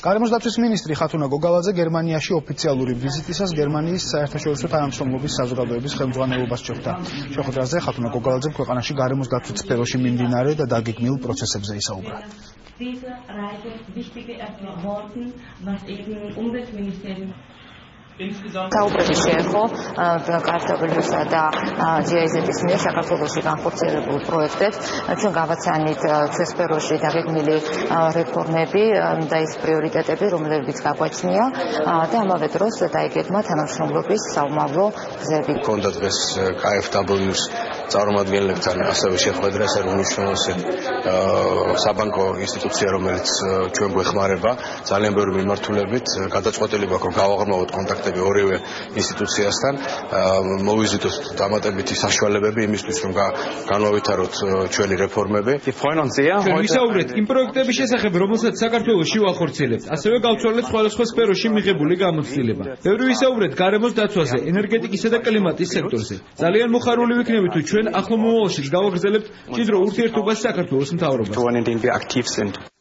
გარემოს დაცვის მინისტრი ხათუნა გოგალაძე გერმანიაში ოფიციალური ვიზიტისას გერმანიის საერთაშორისო თანამშრომლობის საზოგადოების ხელმძღვანელობას შეხვდა. შეხვედრაზე ხათუნა გოგალაძემ ქვეყანაში გარემოს დაცვის სფეროში მიმდინარე და დაგეგმილ პროცესებზე ისაუბრა. საუბრები შეეხო კარტობლისა და GIZ-ის მიერ საქართველოში განხორციელებულ პროექტებს. ჩვენ გავაცანით სფეროში დაგეგმილი რეფორმები და ის პრიორიტეტები, რომლებიც გაგვაჩნია და ამავე დროს დაიგეგმა თანამშრომლობის საომავლო გზები. Ქონდა დღეს KfW-ს წარმომადგენლებთან ასევე შეხვედრა, ეს არის უმნიშვნელოვანესი საბანკო ინსტიტუცია, რომელიც ჩვენ გვეხმარება ძალიან ბევრი მიმართულებით. გადაწყვეტილი გვაქვს, რომ გავაღრმავოთ კონტაქტები ორივე ინსტიტუციასთან, მოვიზიტოთ დამატებითი საშუალებები იმისთვის, რომ განვავითაროთ ჩვენი რეფორმები. ჩვენ ვისაუბრეთ იმ პროექტების შესახებ, რომელსაც საქართველოში ვახორციელებთ, ასევე გავცვალეთ სხვადასხვა სფეროში მიღებული გამოცდილება. ბევრი ვისაუბრეთ გარემოს დაცვაზე, ენერგეტიკისა და კლიმატის სექტორზე. ძალიან მოხარული ვიქნებით, თუ ჩვენ ახლო მომავალშიც გავაგრძელებთ მჭიდრო ურთიერთობას საქართველოს მთავრობასთან.